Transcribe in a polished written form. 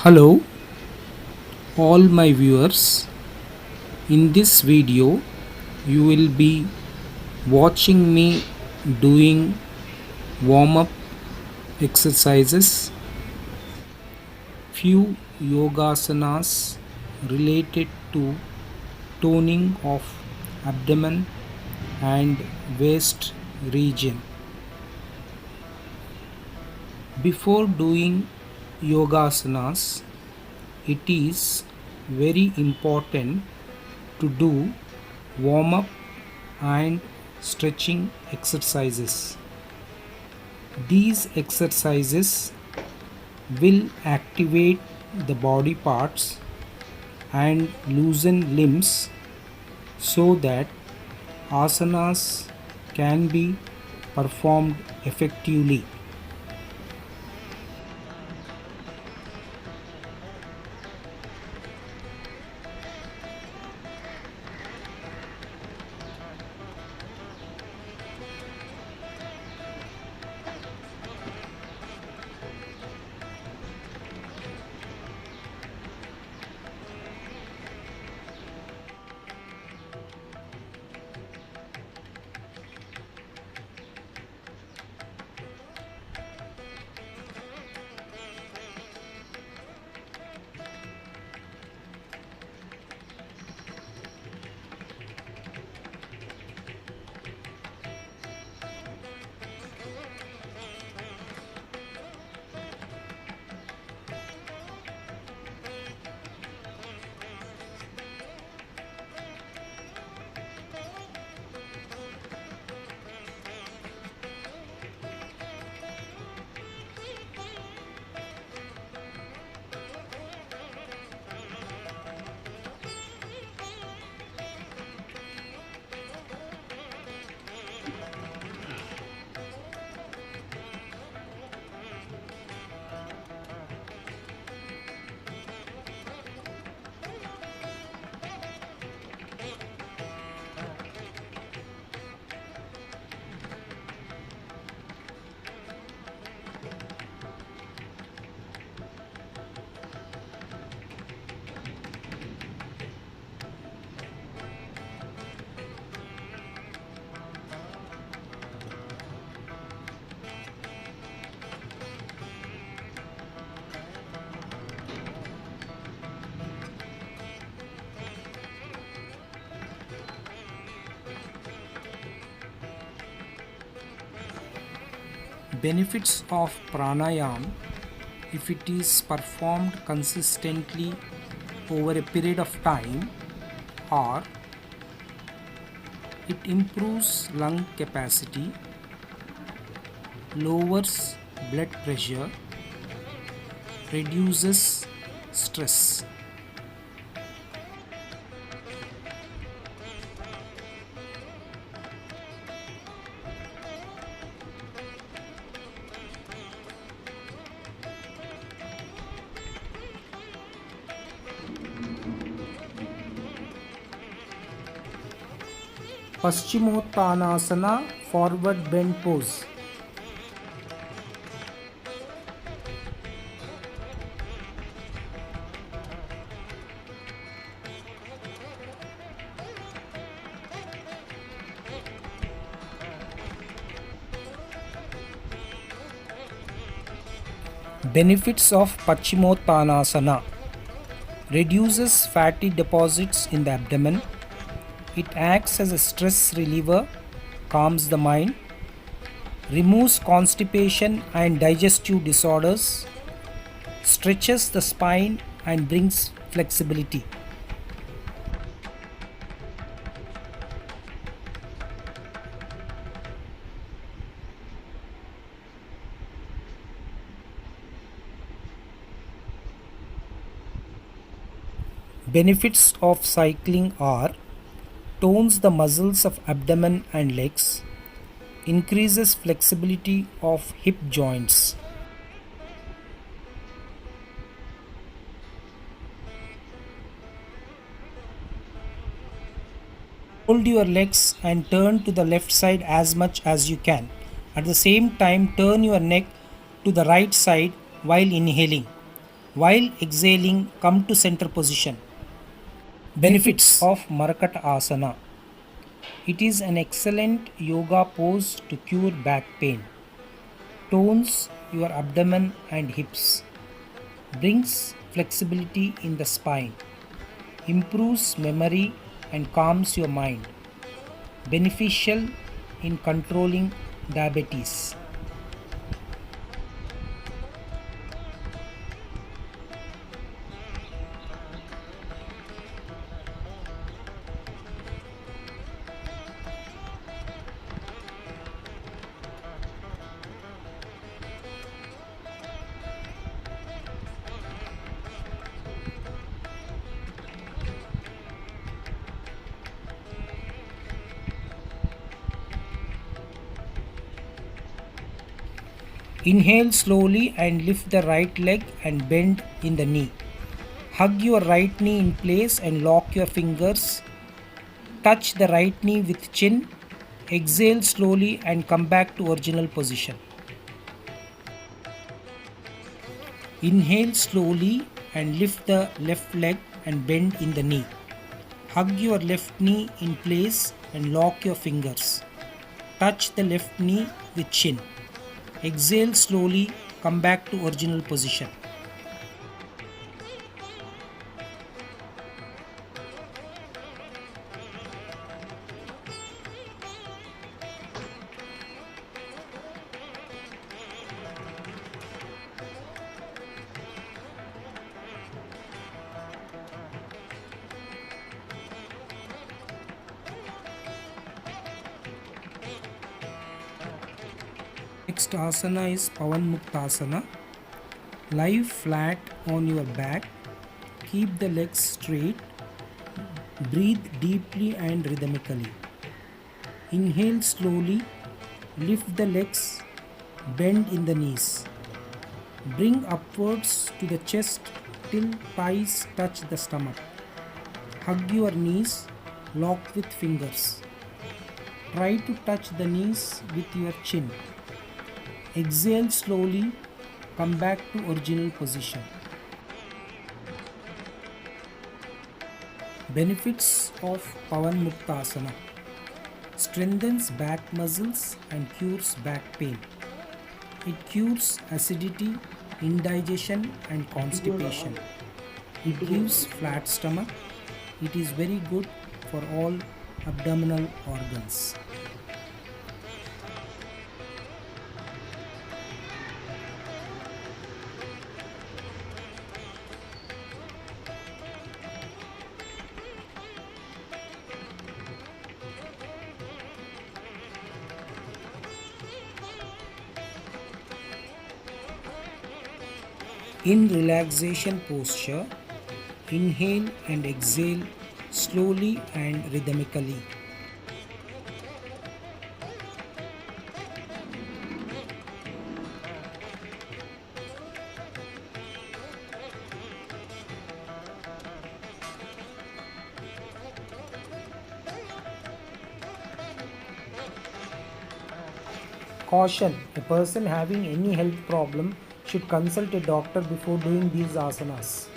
Hello, all my viewers. In this video, you will be watching me doing warm up exercises, few yogasanas related to toning of abdomen and waist region. Before doing yogasanas, it is very important to do warm up and stretching exercises. These exercises will activate the body parts and loosen limbs so that asanas can be performed effectively. Benefits of pranayam if it is performed consistently over a period of time are: it improves lung capacity, lowers blood pressure, reduces stress. Paschimottanasana, forward bend pose. Benefits of Paschimottanasana: reduces fatty deposits in the abdomen. It acts as a stress reliever, calms the mind, removes constipation and digestive disorders, stretches the spine and brings flexibility. Benefits of cycling are: tones the muscles of abdomen and legs, increases flexibility of hip joints. Hold your legs and turn to the left side as much as you can. At the same time, turn your neck to the right side while inhaling. While exhaling, come to center position. Benefits of Marakata Asana. It is an excellent yoga pose to cure back pain, tones your abdomen and hips, brings flexibility in the spine, improves memory and calms your mind, beneficial in controlling diabetes. Inhale slowly and lift the right leg and bend in the knee. Hug your right knee in place and lock your fingers. Touch the right knee with chin. Exhale slowly and come back to original position. Inhale slowly and lift the left leg and bend in the knee. Hug your left knee in place and lock your fingers. Touch the left knee with chin. Exhale slowly, come back to original position. Next asana is Pavan Muktasana. Lie flat on your back. Keep the legs straight. Breathe deeply and rhythmically. Inhale slowly. Lift the legs. Bend in the knees. Bring upwards to the chest till thighs touch the stomach. Hug your knees. Lock with fingers. Try to touch the knees with your chin. Exhale slowly, come back to original position. Benefits of Pavan Muktasana. Strengthens back muscles and cures back pain. It cures acidity, indigestion and constipation. It gives flat stomach. It is very good for all abdominal organs. In relaxation posture, inhale and exhale slowly and rhythmically. Caution: a person having any health problem should consult a doctor before doing these asanas.